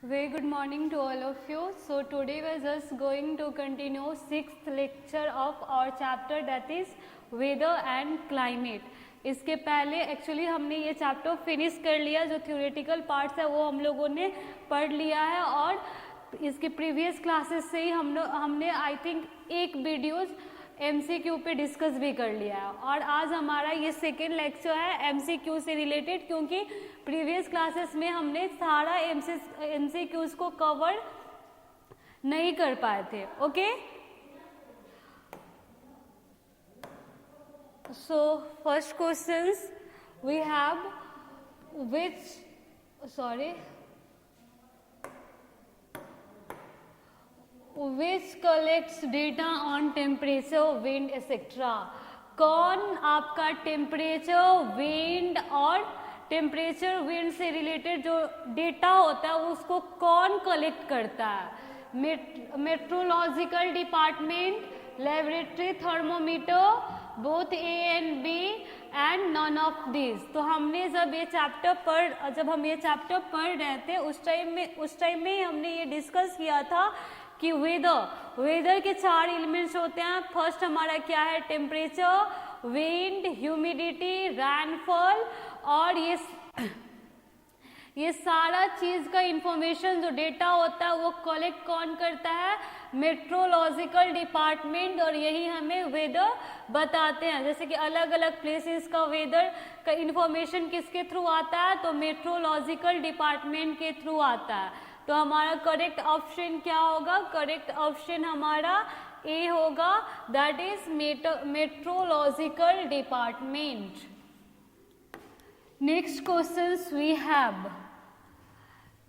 Very good morning to all of you. So today we are just going to continue sixth lecture of our chapter, that is weather and climate. इसके पहले actually हमने ये chapter finish कर लिया, जो theoretical parts है वो हम लोगों ने पढ़ लिया है, और इसके प्रीवियस क्लासेस से ही हमने आई थिंक एक वीडियोज़ MCQ पे डिस्कस भी कर लिया है। और आज हमारा ये सेकेंड लेक्चर है MCQ से रिलेटेड, क्योंकि प्रीवियस क्लासेस में हमने सारा MCQs को कवर नहीं कर पाए थे। Okay, so first questions we have which collects data on temperature, wind etc. कौन आपका टेम्परेचर, विंड और टेम्परेचर विंड से रिलेटेड जो डेटा होता है उसको कौन कलेक्ट करता है? Meteorological department, laboratory thermometer, both A and B and none of this. तो हमने जब हम ये चैप्टर पढ़ रहे थे उस टाइम में हमने ये डिस्कस किया था कि वेदर के 4 एलिमेंट्स होते हैं। फर्स्ट हमारा क्या है? टेम्परेचर, विंड, ह्यूमिडिटी, रेनफॉल, और ये सारा चीज का इंफॉर्मेशन जो डेटा होता है वो कलेक्ट कौन करता है? Meteorological department. और यही हमें वेदर बताते हैं। जैसे कि अलग अलग प्लेसेस का वेदर का इंफॉर्मेशन किसके थ्रू आता है? तो मेट्रोलॉजिकल डिपार्टमेंट के थ्रू आता है। तो हमारा करेक्ट ऑप्शन क्या होगा? करेक्ट ऑप्शन हमारा ए होगा, that is meteorological department. Next questions we have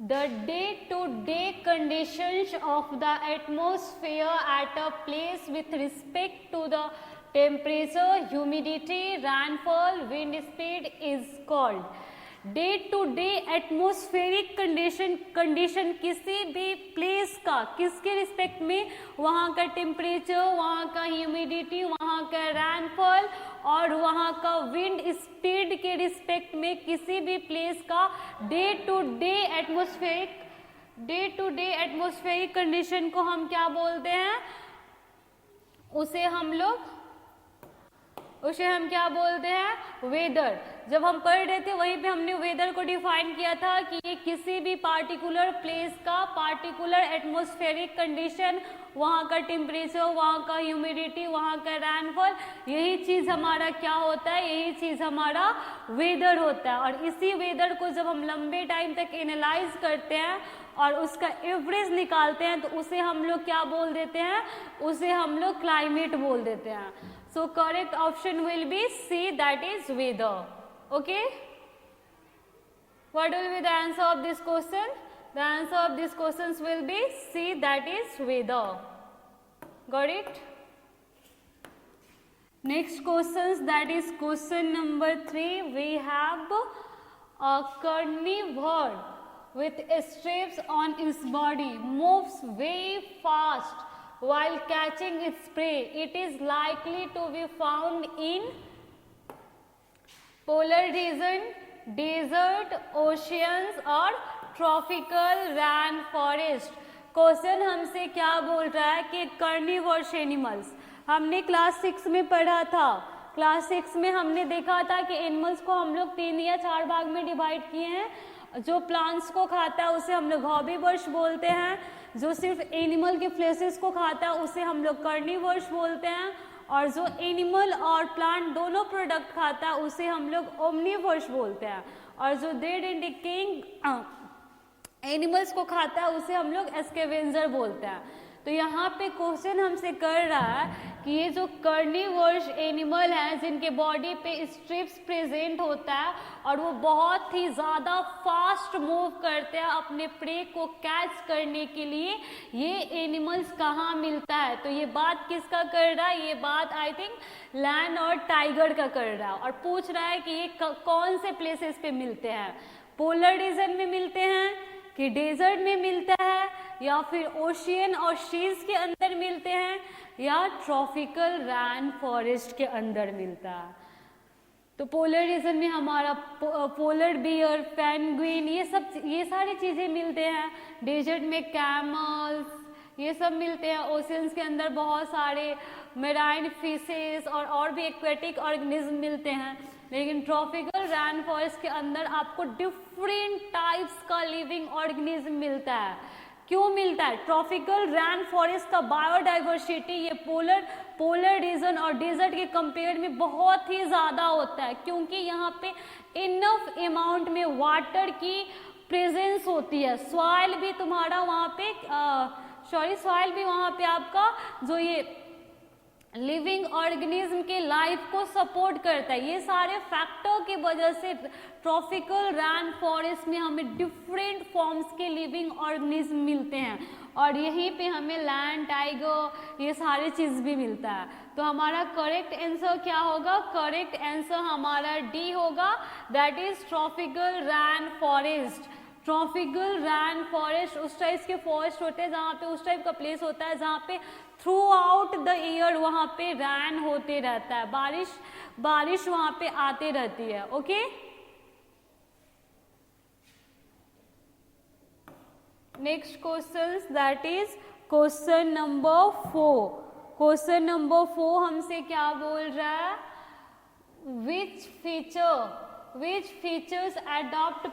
the day-to-day conditions of the atmosphere at a place with respect to the temperature, humidity, rainfall, wind speed is called. Day to day atmospheric condition किसी भी place का, किसके respect में? वहाँ का temperature, वहाँ का humidity, वहाँ का रैनफॉल और वहाँ का विंड स्पीड के रिस्पेक्ट में किसी भी प्लेस का day to day atmospheric condition को हम क्या बोलते हैं? उसे हम क्या बोलते हैं? वेदर। जब हम पढ़ रहे थे वहीं पे हमने वेदर को डिफाइन किया था कि ये किसी भी पार्टिकुलर प्लेस का पार्टिकुलर एटमॉस्फेरिक कंडीशन, वहाँ का टेम्परेचर, वहाँ का ह्यूमिडिटी, वहाँ का रैनफॉल, यही चीज़ हमारा क्या होता है? यही चीज़ हमारा वेदर होता है। और इसी वेदर को जब हम लंबे टाइम तक एनालाइज करते हैं और उसका एवरेज निकालते हैं तो उसे हम लोग क्या बोल देते हैं? उसे हम लोग क्लाइमेट बोल देते हैं। So correct option will be C, that is weather. Okay? What will be the answer of this question? The answer of these questions will be C, that is weather. Got it? Next questions, that is question number 3. We have a carnivore with strips on its body moves very fast while catching its prey. It is likely to be found in polar region, desert, oceans और tropical rainforest. Question हमसे क्या बोल रहा है कि carnivorous animals, हमने class 6 में पढ़ा था। क्लास 6 में हमने देखा था कि एनिमल्स को हम लोग 3 या 4 भाग में डिवाइड किए हैं। जो प्लांट्स को खाता है उसे हम लोग हॉर्बीवर्स बोलते हैं, जो सिर्फ एनिमल के फ्लेसेस को खाता है उसे हम लोग कार्निवर्स बोलते हैं, और जो एनिमल और प्लांट दोनों प्रोडक्ट खाता है उसे हम लोग ओमनिवर्स बोलते हैं, और जो डेड एंड डिकेइंग एनिमल्स को खाता है उसे हम लोग स्कैवेंजर बोलते हैं। तो यहाँ पे क्वेश्चन हमसे कर रहा है कि ये जो कार्निवर्स एनिमल हैं जिनके बॉडी पे स्ट्रिप्स प्रेजेंट होता है और वो बहुत ही ज़्यादा फास्ट मूव करते हैं अपने प्रे को कैच करने के लिए, ये एनिमल्स कहाँ मिलता है? तो ये बात किसका कर रहा है? ये बात आई थिंक लैयन और टाइगर का कर रहा है, और पूछ रहा है कि ये कौन से प्लेसेस पे मिलते हैं? पोलर रीजन में मिलते हैं कि डेजर्ट में मिलता है, या फिर ओशियन और सीज के अंदर मिलते हैं, या ट्रॉपिकल रैन फॉरेस्ट के अंदर मिलता है? तो पोलर रीजन में हमारा पोलर बियर, पेंगुइन, ये सारी चीज़ें मिलते हैं। डेजर्ट में कैमल्स, ये सब मिलते हैं। ओशियंस के अंदर बहुत सारे मेराइन फिशेस और भी एक्वेटिक ऑर्गेनिज्म मिलते हैं। लेकिन ट्रॉपिकल रैन फॉरेस्ट के अंदर आपको डिफरेंट टाइप्स का लिविंग ऑर्गेनिज्म मिलता है। क्यों मिलता है? ट्रॉपिकल रैन फॉरेस्ट का बायोडाइवर्सिटी ये पोलर रीजन और डेजर्ट के कंपेयर में बहुत ही ज़्यादा होता है, क्योंकि यहाँ पे इनफ अमाउंट में वाटर की प्रेजेंस होती है। सॉइल भी तुम्हारा वहाँ पे सॉइल भी वहाँ पे आपका जो ये लिविंग ऑर्गेनिज्म के लाइफ को सपोर्ट करता है। ये सारे फैक्टर की वजह से ट्रॉपिकल रैन फॉरेस्ट में हमें डिफरेंट फॉर्म्स के लिविंग ऑर्गेनिज्म मिलते हैं, और यहीं पे हमें लैंड, टाइगर, ये सारी चीज़ भी मिलता है। तो हमारा करेक्ट आंसर क्या होगा? करेक्ट आंसर हमारा डी होगा, that is tropical rain forest. Tropical rain forest उस टाइप के फॉरेस्ट होते हैं जहाँ पे उस टाइप का प्लेस होता है जहाँ पे थ्रू आउट द ईयर वहाँ पे रैन होते रहता है, बारिश वहाँ पे आते रहती है। Okay, next question, that is question number 4। Question number 4 हमसे क्या बोल रहा है? which features adopt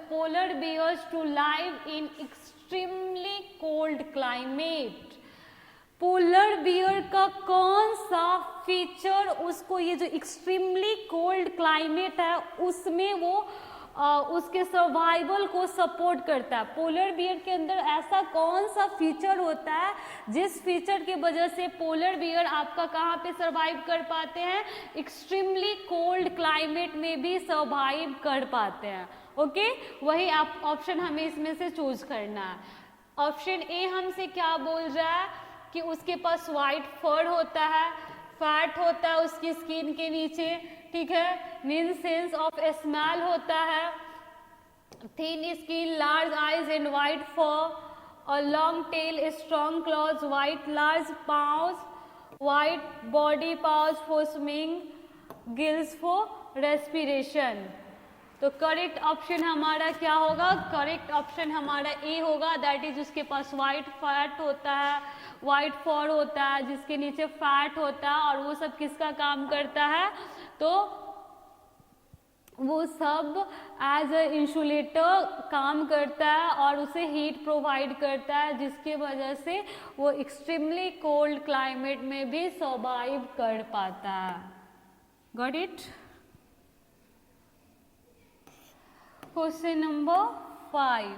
polar bears to live in extremely cold climate? Polar bear का कौन सा फीचर उसको ये जो एक्सट्रीमली कोल्ड क्लाइमेट है उसमें वो उसके सर्वाइवल को सपोर्ट करता है? पोलर बियर के अंदर ऐसा कौन सा फीचर होता है जिस फीचर की वजह से पोलर बियर आपका कहाँ पे सर्वाइव कर पाते हैं? एक्सट्रीमली कोल्ड क्लाइमेट में भी सर्वाइव कर पाते हैं। ओके, वही आप ऑप्शन हमें इसमें से चूज करना है। ऑप्शन ए हमसे क्या बोल रहा है कि उसके पास वाइट फर होता है, फैट होता है उसकी स्किन के नीचे, ठीक है, नीन सेंस ऑफ स्मेल होता है, thin skin, large eyes and white fur, और long tail, strong claws, white large paws, white body paws for swimming, gills for respiration. तो करेक्ट ऑप्शन हमारा क्या होगा? करेक्ट ऑप्शन हमारा ए होगा, दैट इज उसके पास वाइट फैट होता है, वाइट फर होता है जिसके नीचे फैट होता है, और वो सब किसका काम करता है? तो वो सब एज अ इंसुलेटर काम करता है और उसे हीट प्रोवाइड करता है, जिसकी वजह से वो एक्सट्रीमली कोल्ड क्लाइमेट में भी सर्वाइव कर पाता है। Got it? Question number 5।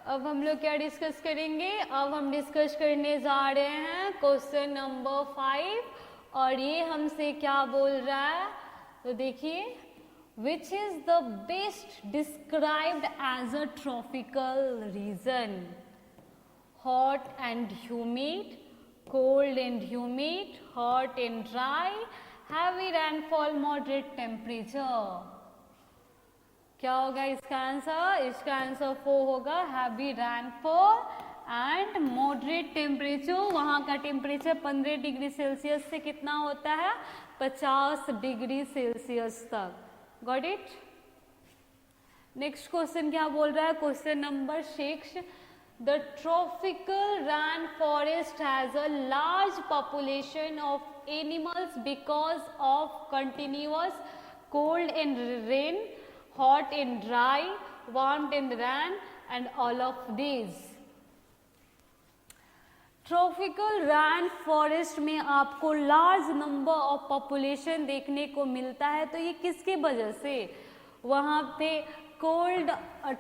अब हम लोग क्या डिस्कस करेंगे? अब हम डिस्कस करने जा रहे हैं क्वेश्चन नंबर 5, और ये हमसे क्या बोल रहा है? तो देखिए, which is the best described as a tropical region? Hot and humid, cold and humid, hot and dry, heavy rainfall, moderate temperature. क्या होगा इसका आंसर? इसका आंसर 4 होगा, heavy rainfall and moderate temperature. वहाँ का टेम्परेचर 15 डिग्री सेल्सियस से कितना होता है? 50 डिग्री सेल्सियस तक। Got it? नेक्स्ट क्वेश्चन क्या बोल रहा है? Question number 6, the tropical rain forest has a large population of animals because of continuous cold and rain, hot and dry, warm and rain, and all of these. Tropical rain forest में आपको large number of population देखने को मिलता है। तो ये किसकी वजह से? वहाँ पे कोल्ड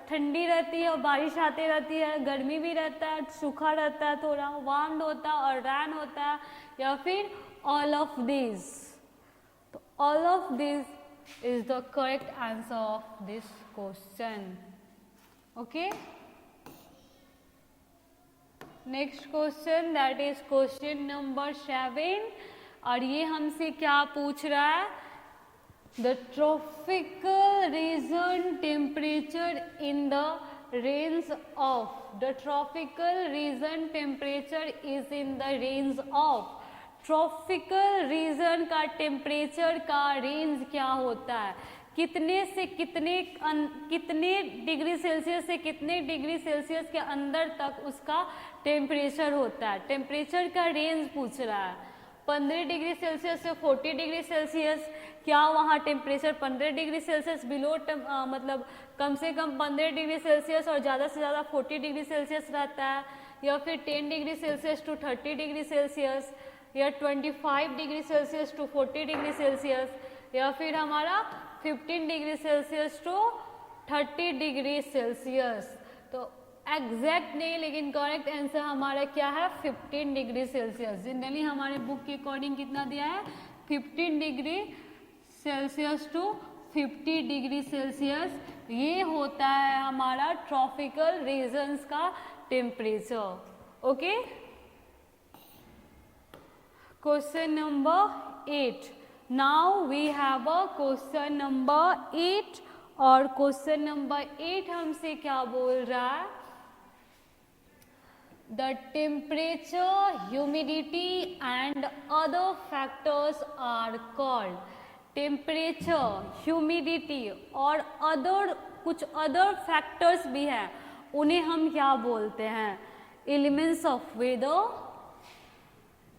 ठंडी रहती है और बारिश आती रहती है, गर्मी भी रहता है, सूखा रहता है, थोड़ा वार्म होता है और रैन होता है, या फिर ऑल ऑफ दिस। तो all of this is the correct answer of this question. Okay, next question, that is question number 7, और ये हमसे क्या पूछ रहा है? The tropical region temperature in the range of, the tropical region temperature is in the range of tropical region का temperature का range क्या होता है, कितने से कितने डिग्री सेल्सियस से कितने डिग्री सेल्सियस के अंदर तक उसका टेम्परेचर होता है। टेम्परेचर का रेंज पूछ रहा है, 15 डिग्री सेल्सियस से 40 डिग्री सेल्सियस, क्या वहाँ टेम्परेचर 15 डिग्री सेल्सियस बिलो मतलब कम से कम 15 डिग्री सेल्सियस और ज़्यादा से ज़्यादा 40 डिग्री सेल्सियस रहता है, या फिर 10 degree Celsius to 30 degree Celsius, या 25 degree Celsius to 40 degree Celsius, या फिर हमारा 15 degree Celsius to 30 degree Celsius. तो एग्जैक्ट नहीं, लेकिन करेक्ट आंसर हमारा क्या है, 15 डिग्री सेल्सियस। जनरली हमारे बुक के अकॉर्डिंग कितना दिया है, 15 degree Celsius to 50 degree Celsius, ये होता है हमारा ट्रॉपिकल रीजन्स का temperature. Okay, question number 8। Now we have a question number 8, और क्वेश्चन नंबर 8 हमसे क्या बोल रहा है, the temperature, humidity and other factors are called। temperature, humidity और कुछ अदर फैक्टर्स भी हैं, उन्हें हम क्या बोलते हैं, एलिमेंट्स ऑफ वेदर,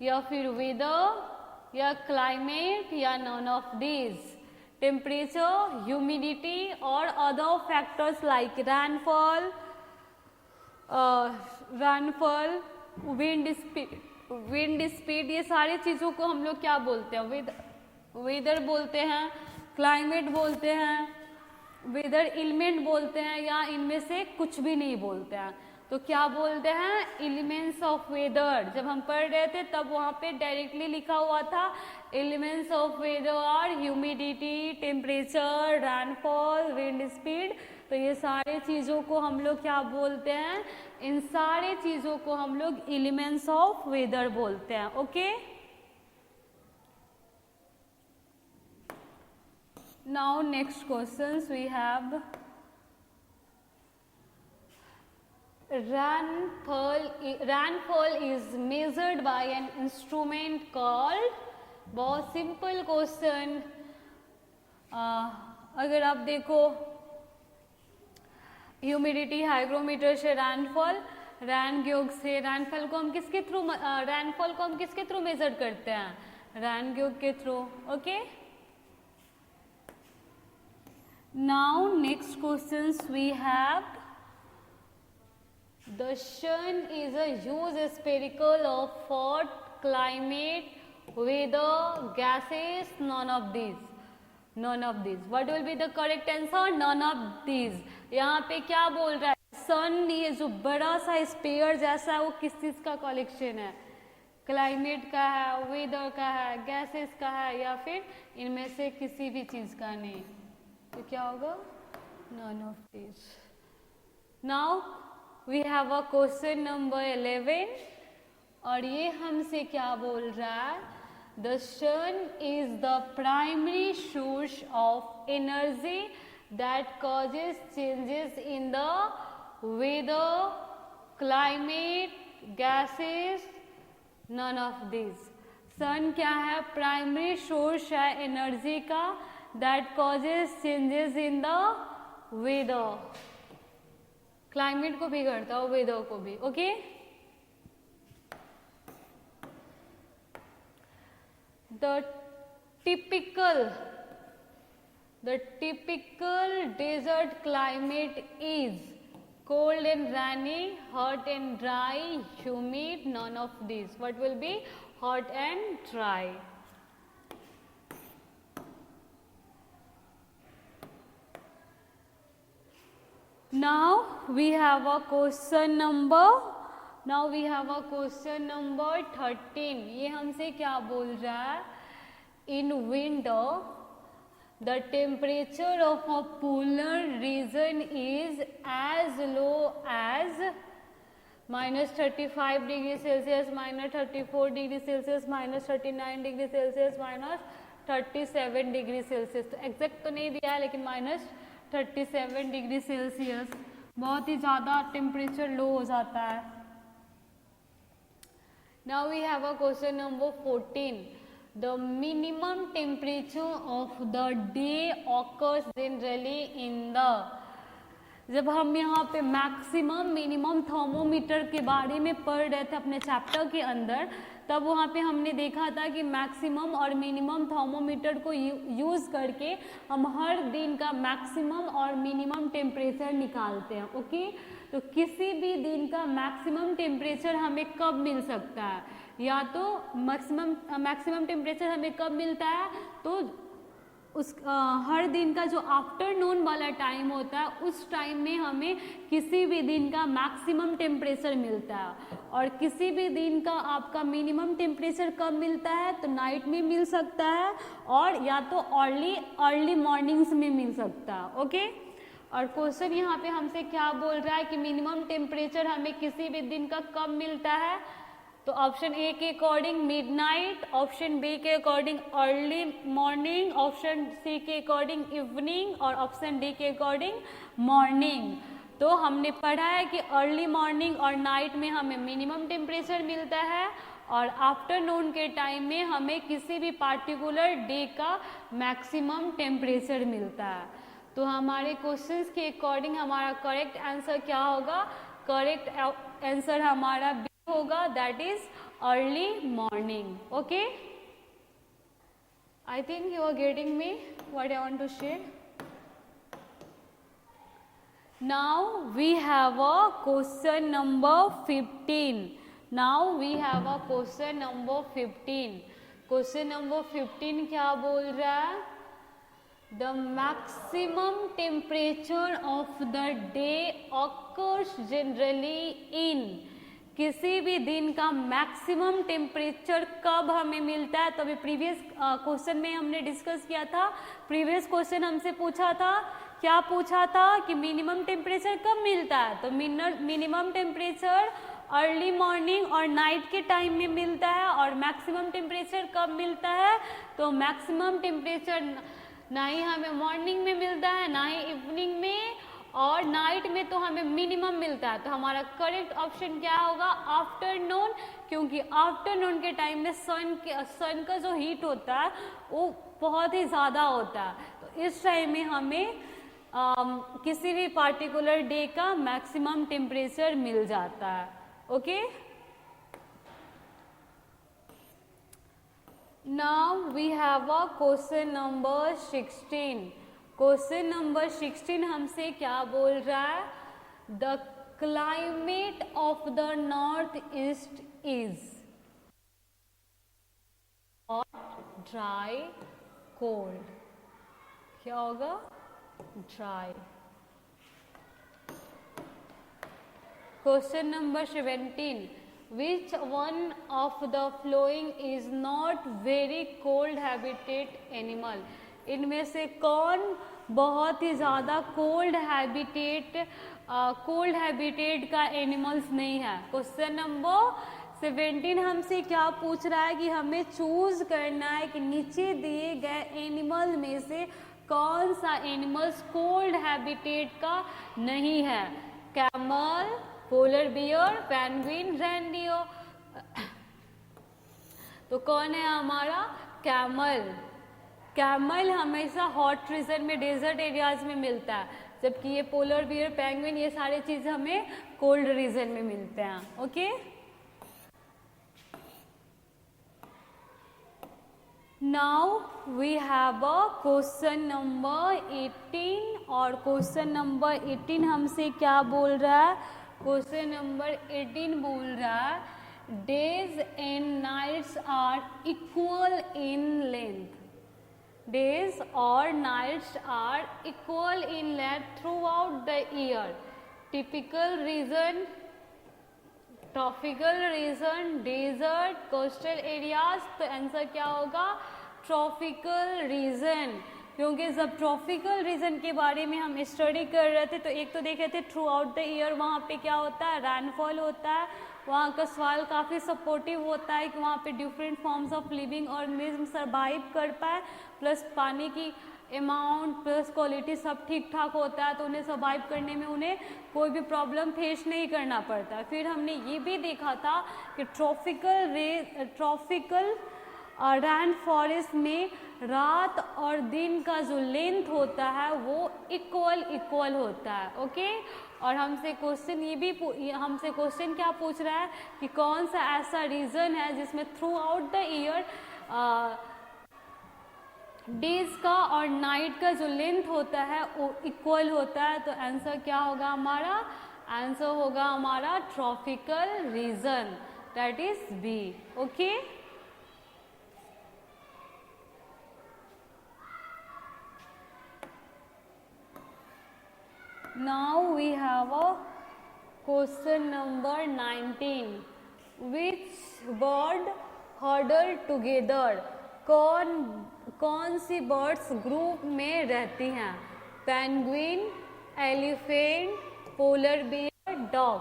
या फिर वेदर, या क्लाइमेट, या none of these. Temperature, humidity और other factors like rainfall, wind speed, ये सारी चीज़ों को हम लोग क्या बोलते हैं, वेदर बोलते हैं, क्लाइमेट बोलते हैं, वेदर एलिमेंट बोलते हैं, या इनमें से कुछ भी नहीं बोलते हैं। तो क्या बोलते हैं, एलिमेंट्स ऑफ वेदर। जब हम पढ़ रहे थे तब वहाँ पे डायरेक्टली लिखा हुआ था elements of weather are humidity, temperature, rainfall, wind speed. तो ये सारे चीज़ों को हम लोग क्या बोलते हैं, इन सारे चीज़ों को हम लोग एलिमेंट्स ऑफ वेदर बोलते हैं। Okay, now next questions we have, rainfall is measured by an instrument called, बहुत सिंपल क्वेश्चन। अगर आप देखो ह्यूमिडिटी हाइग्रोमीटर से रैनफॉल, रैनग्योग से रैनफॉल को हम किसके थ्रू मेजर करते हैं, रैनग्योग के through. Okay, now next questions we have, the sun is a huge spherical of hot climate, weather, gases, none of these, none of these। what will be the correct answer, none of these। यहाँ पे क्या बोल रहा है, सन, ये जो बड़ा सा स्पेयर जैसा है वो किस चीज का कलेक्शन है, क्लाइमेट का है, वेदर का है, गैसेस का है, या फिर इनमें से किसी भी चीज का नहीं। तो क्या होगा, none of these। now we have a question number 11, और ये हमसे क्या बोल रहा है, the sun is the primary source of energy that causes changes in the weather, climate, gases, none of these। Sun क्या है, प्राइमरी सोर्स है एनर्जी का, that causes changes in the weather, climate को भी करता हो, वेदर को भी। Okay, the typical desert climate is cold and rainy, hot and dry, humid, none of these। what will be hot and dry। now we have a question number 13। ये हमसे क्या बोल रहा है, in winter the temperature of a polar region is as low as -35 degree Celsius, -34 degree Celsius, -39 degree Celsius, -37 degree Celsius. तो exact तो नहीं दिया है, लेकिन -37 डिग्री सेल्सियस, बहुत ही ज़्यादा टेम्परेचर लो हो जाता है। Now we have a question number 14. The minimum temperature of the day occurs generally in the, जब हम यहाँ पे मैक्सिमम मिनिमम थर्मोमीटर के बारे में पढ़ रहे थे अपने चैप्टर के अंदर, तब वहाँ पे हमने देखा था कि मैक्सिमम और मिनिमम थर्मोमीटर को यूज़ करके हम हर दिन का मैक्सिमम और मिनिमम टेम्परेचर निकालते हैं। ओके, तो किसी भी दिन का मैक्सिमम टेम्परेचर हमें कब मिल सकता है, या तो मैक्सिमम टेम्परेचर हमें कब मिलता है, तो उस हर दिन का जो आफ्टरनून वाला टाइम होता है उस टाइम में हमें किसी भी दिन का मैक्सिमम टेम्परेचर मिलता है। और किसी भी दिन का आपका मिनिमम टेम्परेचर कब मिलता है, तो नाइट में मिल सकता है और या तो अर्ली मॉर्निंग्स में मिल सकता है। ओके, और क्वेश्चन यहाँ पे हमसे क्या बोल रहा है कि मिनिमम टेम्परेचर हमें किसी भी दिन का कब मिलता है, तो ऑप्शन ए के अकॉर्डिंग मिडनाइट, ऑप्शन बी के according early morning, option C के अकॉर्डिंग इवनिंग और ऑप्शन डी के अकॉर्डिंग मॉर्निंग। तो हमने पढ़ा है कि अर्ली मॉर्निंग और नाइट में हमें मिनिमम टेम्परेचर मिलता है और आफ्टरनून के टाइम में हमें किसी भी पार्टिकुलर डे का मैक्सिमम टेम्परेचर मिलता है। तो हमारे क्वेश्चंस के अकॉर्डिंग हमारा करेक्ट आंसर क्या होगा, करेक्ट आंसर हमारा बी होगा, that is early morning. Okay, I think you are getting me what I want to share. Now we have a question number 15। Now we have a question number 15। Question number 15 क्या बोल रहा है, the maximum temperature of the day occurs generally in, किसी भी दिन का maximum temperature कब हमें मिलता है। तो अभी प्रीवियस क्वेश्चन में हमने डिस्कस किया था, प्रीवियस क्वेश्चन हमसे पूछा था, क्या पूछा था कि मिनिमम टेम्परेचर कब मिलता है, तो मिनिमम टेम्परेचर अर्ली मॉर्निंग और नाइट के टाइम में मिलता है और मैक्सिमम टेम्परेचर कब मिलता है, तो मैक्सिमम टेम्परेचर ना ही हमें मॉर्निंग में मिलता है ना ही इवनिंग में, और नाइट में तो हमें मिनिमम मिलता है। तो हमारा करेक्ट ऑप्शन क्या होगा, आफ्टरनून, क्योंकि आफ्टरनून के टाइम में सन का जो हीट होता है वो बहुत ही ज़्यादा होता है। तो इस टाइम में हमें किसी भी पार्टिकुलर डे का मैक्सिमम टेम्परेचर मिल जाता है। Okay, now we have a question number 16। Question number 16 हमसे क्या बोल रहा है, the climate of the north east is hot, dry, cold. क्या होगा, dry. Question number 17, which one of the following is not very cold habitat animal, इनमें से कौन बहुत ही ज़्यादा कोल्ड हैबिटेट का एनिमल्स नहीं है। क्वेश्चन नंबर 17 हमसे क्या पूछ रहा है कि हमें चूज करना है कि नीचे दिए गए एनिमल में से कौन सा एनिमल्स कोल्ड हैबिटेट का नहीं है, camel, polar bear, penguin, reindeer. तो कौन है हमारा, कैमल। कैमल हमेशा हॉट रीजन में, डेजर्ट एरियाज में मिलता है, जबकि ये पोलर बियर, पेंगुइन, ये सारे चीज़ हमें कोल्ड रीजन में मिलते हैं। Okay, now we have a question number 18 और क्वेश्चन नंबर 18 हमसे क्या बोल रहा है, क्वेश्चन नंबर 18 बोल रहा है, days and nights are equal in length, days or nights are equal in length throughout the year. Typical region, tropical region, desert, coastal areas। तो आंसर क्या होगा, ट्रॉपिकल रीजन, क्योंकि जब ट्रॉपिकल रीजन के बारे में हम स्टडी कर रहे थे तो एक तो देखे थे थ्रू आउट द ईयर वहाँ पे क्या होता है, रैनफॉल होता है, वहाँ का सॉइल काफ़ी सपोर्टिव होता है कि वहाँ पे different forms of living organism survive कर पाए, प्लस पानी की अमाउंट प्लस क्वालिटी सब ठीक ठाक होता है, तो उन्हें सर्वाइव करने में उन्हें कोई भी प्रॉब्लम फेस नहीं करना पड़ता। फिर हमने ये भी देखा था कि ट्रॉपिकल रैन फॉरेस्ट में रात और दिन का जो लेंथ होता है वो इक्वल होता है। ओके, और हमसे क्वेश्चन क्या पूछ रहा है कि कौन सा ऐसा रीजन है जिसमें through out the year days का और नाइट का जो लेंथ होता है वो इक्वल होता है। तो आंसर क्या होगा हमारा? आंसर होगा हमारा tropical region, that is B. Okay, now we have a question number 19. Which bird huddle together? कौन सी बर्ड्स ग्रुप में रहती हैं? Penguin, elephant, polar bear, dog.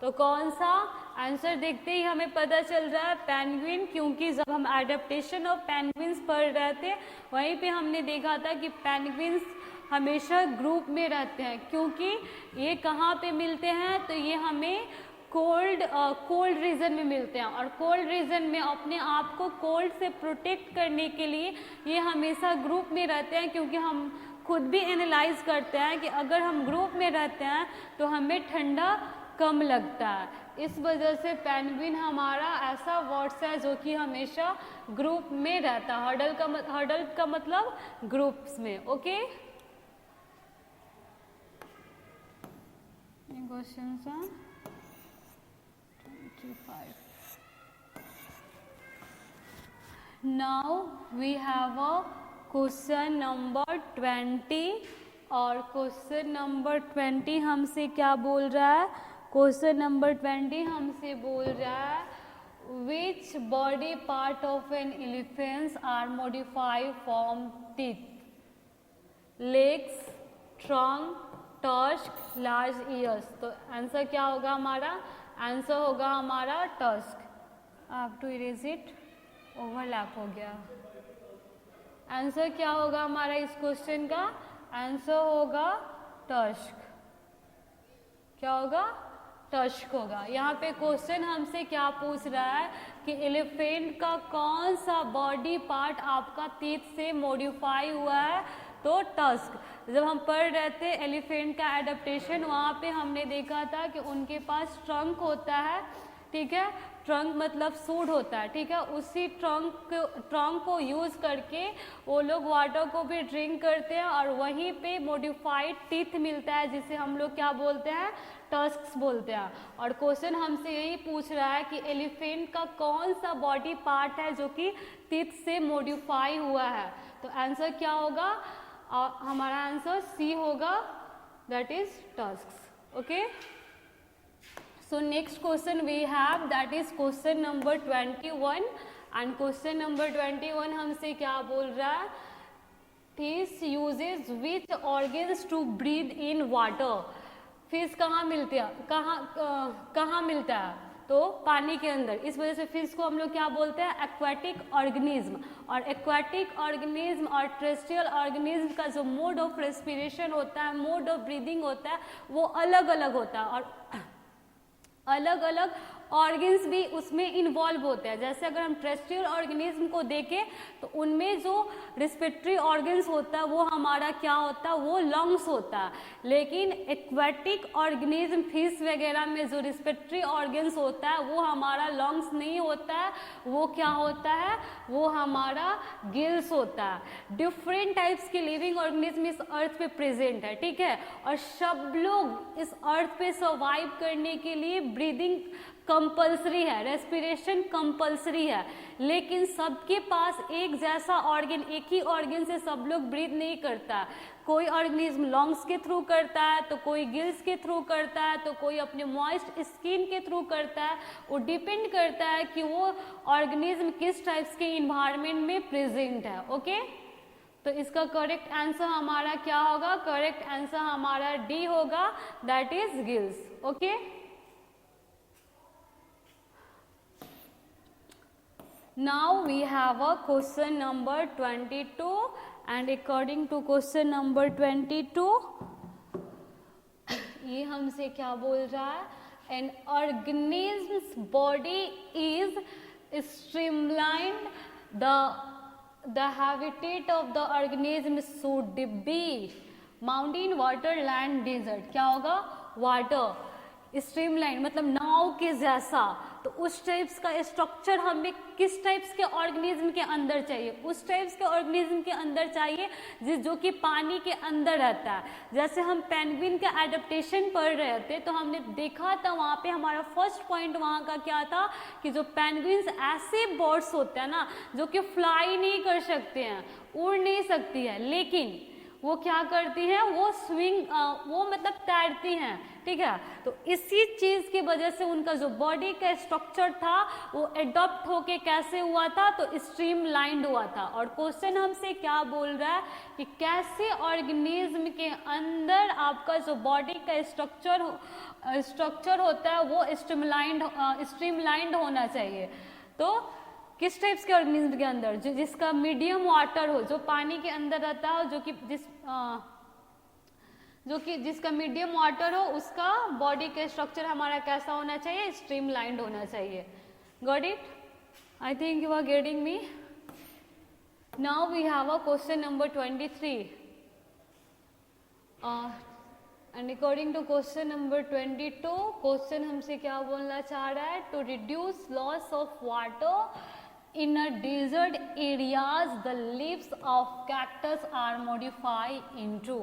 तो कौन सा? आंसर देखते ही हमें पता चल रहा है पेंगुइन, क्योंकि जब हम एडेप्टेशन ऑफ पेंगुइन्स पढ़ रहे थे वहीं पे हमने देखा था कि पेंगुइन्स हमेशा ग्रुप में रहते हैं। क्योंकि ये कहाँ पे मिलते हैं? तो ये हमें कोल्ड रीजन में मिलते हैं, और कोल्ड रीजन में अपने आप को कोल्ड से प्रोटेक्ट करने के लिए ये हमेशा ग्रुप में रहते हैं। क्योंकि हम खुद भी एनालाइज करते हैं कि अगर हम ग्रुप में रहते हैं तो हमें ठंडा कम लगता है। इस वजह से पेंगुइन हमारा ऐसा बर्ड्स है जो कि हमेशा ग्रुप में रहता है। हडल का मतलब ग्रुप्स में। ओके, क्वेश्चंस हैं 25. Now we have a question number 20 और क्वेश्चन नंबर 20 हमसे क्या बोल रहा है? क्वेश्चन नंबर 20 हमसे बोल रहा है which body part of an elephant are modified from teeth? Legs, trunk, tusk, large years. तो आंसर क्या होगा हमारा? आंसर होगा हमारा टस्क। आप टू इरेज इट, ओवरलैप हो गया। आंसर क्या होगा हमारा इस क्वेश्चन का? आंसर होगा टस्क। क्या होगा? टस्क होगा। यहाँ पे क्वेश्चन हमसे क्या पूछ रहा है कि एलिफेंट का कौन सा बॉडी पार्ट आपका टीथ से मॉडिफाई हुआ है? तो टस्क। जब हम पढ़ रहे थे एलिफेंट का एडेप्टेशन, वहाँ पे हमने देखा था कि उनके पास ट्रंक होता है, ठीक है, ट्रंक मतलब सूंड होता है, ठीक है, उसी ट्रंक को यूज़ करके वो लोग वाटर को भी ड्रिंक करते हैं और वहीं पे मॉडिफाइड टीथ मिलता है जिसे हम लोग क्या बोलते हैं? टस्क्स बोलते हैं। और क्वेश्चन हमसे यही पूछ रहा है कि एलिफेंट का कौन सा बॉडी पार्ट है जो कि टीथ से मॉडिफाई हुआ है? तो आंसर क्या होगा? हमारा आंसर सी होगा, that is tusks. Okay, so next question we have, that is question number 21 and question number 21 हमसे क्या बोल रहा है? Fish uses which organs to breathe in water? Fish कहाँ मिलती है? कहाँ मिलता है? तो पानी के अंदर। इस वजह से फिश को हम लोग क्या बोलते हैं? Aquatic organism. और एक्वाटिक ऑर्गेनिज्म और टेरेस्ट्रियल ऑर्गेनिज्म का जो मोड ऑफ रेस्पिरेशन होता है, मोड ऑफ ब्रीदिंग होता है, वो अलग अलग होता है और अलग अलग ऑर्गन्स भी उसमें इन्वॉल्व होते हैं। जैसे अगर हम टेरेस्ट्रियल ऑर्गेनिज्म को देखें तो उनमें जो रिस्पिरेटरी ऑर्गन्स होता है वो हमारा क्या होता है? वो लंग्स होता है। लेकिन एक्वाटिक ऑर्गेनिज्म फिश वगैरह में जो रिस्पिरेटरी ऑर्गन्स होता है वो हमारा लंग्स नहीं होता है, वो क्या होता है? वो हमारा गिल्स होता है। डिफरेंट टाइप्स के लिविंग ऑर्गेनिज्म इस अर्थ पे प्रेजेंट है, ठीक है, और सब लोग इस अर्थ पे सर्वाइव करने के लिए ब्रीदिंग कंपल्सरी है, रेस्पिरेशन कंपल्सरी है। लेकिन सबके पास एक जैसा ऑर्गन, एक ही ऑर्गन से सब लोग ब्रीथ नहीं करता। कोई ऑर्गेनिज्म लंग्स के थ्रू करता है, तो कोई गिल्स के थ्रू करता है, तो कोई अपने मॉइस्ट स्किन के थ्रू करता है। वो डिपेंड करता है कि वो ऑर्गेनिज्म किस टाइप्स के इन्वायरमेंट में प्रेजेंट है। ओके, तो इसका करेक्ट आंसर हमारा क्या होगा? करेक्ट आंसर हमारा डी होगा, that is gills. Okay, now we have a question number 22 and according to question number 22 ये हमसे क्या बोल रहा है, an organism's body is streamlined, the habitat of the organism should be mountain, water, land, desert. क्या होगा, water, streamline मतलब नाव के जैसा. तो उस टाइप्स का स्ट्रक्चर हमें किस टाइप्स के ऑर्गेनिज्म के अंदर चाहिए, उस टाइप्स के ऑर्गेनिज्म के अंदर चाहिए जो कि पानी के अंदर रहता है. जैसे हम पेंगुइन का एडेप्टेशन पढ़ रहे थे तो हमने देखा था वहाँ पे हमारा फर्स्ट पॉइंट वहाँ का क्या था कि जो पेंगुइन्स ऐसे बर्ड्स होते हैं ना जो कि फ्लाई नहीं कर सकते हैं, उड़ नहीं सकती है, लेकिन वो क्या करती हैं, वो स्विंग, वो मतलब तैरती हैं. ठीक है, तो इसी चीज की वजह से उनका जो बॉडी का स्ट्रक्चर था वो एडॉप्ट होके कैसे हुआ था, तो स्ट्रीमलाइंड हुआ था. और क्वेश्चन हमसे क्या बोल रहा है कि कैसे ऑर्गेनिज्म के अंदर आपका जो बॉडी का स्ट्रक्चर होता है वो स्ट्रीमलाइंड होना चाहिए. तो किस टाइप्स के ऑर्गेनिज्म के अंदर, जिसका मीडियम वाटर हो, जो पानी के अंदर रहता हो, जिसका मीडियम वाटर हो, उसका बॉडी का स्ट्रक्चर हमारा कैसा होना चाहिए, स्ट्रीमलाइंड होना चाहिए. Got it? I think you are getting me. Now we have a question number 23 and according to question number 22 क्वेश्चन हमसे क्या बोलना चाह रहा है, to reduce loss of water in a desert areas the leaves of cactus are modified into.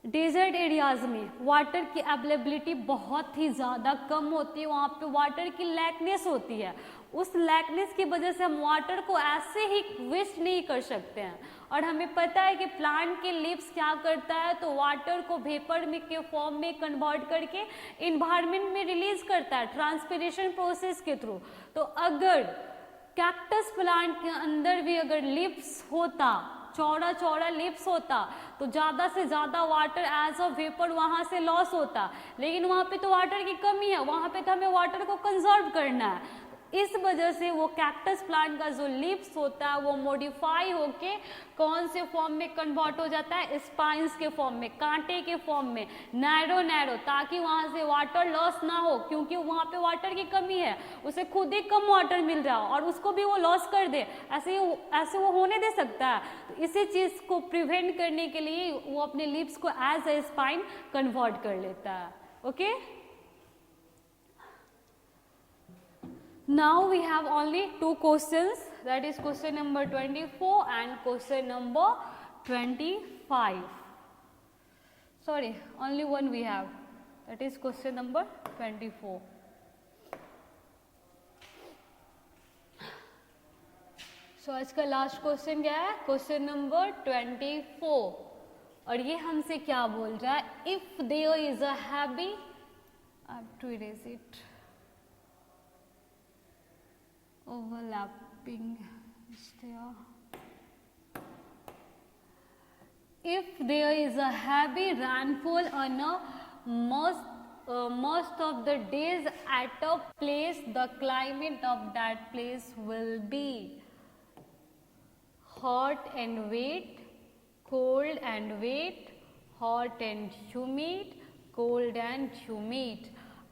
Desert areas में water की availability बहुत ही ज़्यादा कम होती है, वहाँ पे वाटर की लैकनेस होती है. उस लैकनेस की वजह से हम वाटर को ऐसे ही वेस्ट नहीं कर सकते हैं. और हमें पता है कि प्लांट के लीव्स क्या करता है, तो वाटर को वेपर में के फॉर्म में कन्वर्ट करके इन्वायरमेंट में रिलीज करता है ट्रांसपिरेशन प्रोसेस के थ्रू. तो अगर कैक्टस प्लांट के अंदर भी अगर लीव्स होता, चौड़ा चौड़ा लीव्स होता, तो ज़्यादा से ज़्यादा वाटर एज अ वेपर वहाँ से लॉस होता. लेकिन वहाँ पे तो वाटर की कमी है, वहाँ पे तो हमें वाटर को कंजर्व करना है. इस वजह से वो कैक्टस प्लांट का जो लीव्स होता है वो मॉडिफाई होके कौन से फॉर्म में कन्वर्ट हो जाता है, स्पाइंस के फॉर्म में, कांटे के फॉर्म में, नैरो, ताकि वहाँ से वाटर लॉस ना हो, क्योंकि वहाँ पे वाटर की कमी है, उसे खुद ही कम वाटर मिल रहा हो और उसको भी वो लॉस कर दे, ऐसे वो होने दे सकता है. तो इसी चीज़ को प्रिवेंट करने के लिए वो अपने लीव्स को एज ए स्पाइन कन्वर्ट कर लेता है. Okay, now we have only two questions, that is question number 24 and question number 25. Sorry, only one we have, that is question number 24. So आज का लास्ट क्वेश्चन क्या है, question number 24. और ये हमसे क्या बोल रहा है, if there is a heavy, I have to erase it, overlapping is there. If there is a heavy rainfall on a most of the days at a place, the climate of that place will be hot and wet, cold and wet, hot and humid, cold and humid.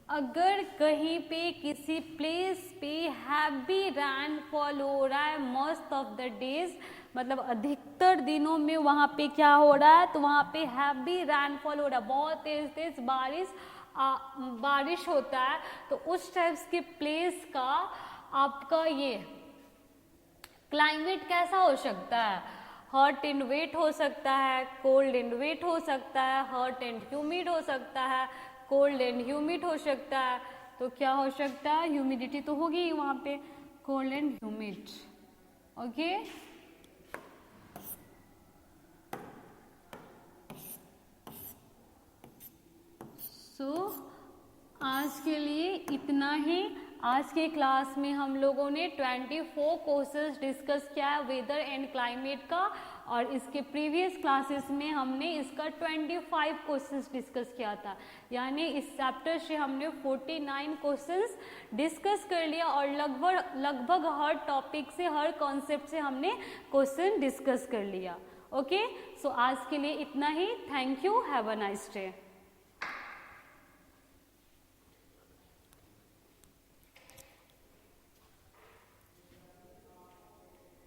अगर कहीं पे किसी place पे heavy rainfall हो रहा है most of the days, मतलब अधिकतर दिनों में वहाँ पे क्या हो रहा है, तो वहाँ पे हैवी रेनफॉल हो रहा है, बहुत तेज तेज बारिश होता है. तो उस टाइप्स के प्लेस का आपका ये क्लाइमेट कैसा हो सकता है, हॉट एंड वेट हो सकता है, कोल्ड एंड वेट हो सकता है, हॉट एंड ह्यूमिड हो सकता है, कोल्ड एंड ह्यूमिड हो सकता है. तो क्या हो सकता है, ह्यूमिडिटी तो होगी ही वहाँ पे, कोल्ड एंड ह्यूमिड. ओके, सो आज के लिए इतना ही. आज के क्लास में हम लोगों ने 24 क्वेश्चंस डिस्कस किया है वेदर एंड क्लाइमेट का. और इसके प्रीवियस क्लासेस में हमने इसका 25 क्वेश्चंस डिस्कस किया था, यानी इस चैप्टर से हमने 49 क्वेश्चंस डिस्कस कर लिया और लगभग हर टॉपिक से, हर कॉन्सेप्ट से हमने क्वेश्चन डिस्कस कर लिया। ओके, सो आज के लिए इतना ही। Thank you, have a nice day.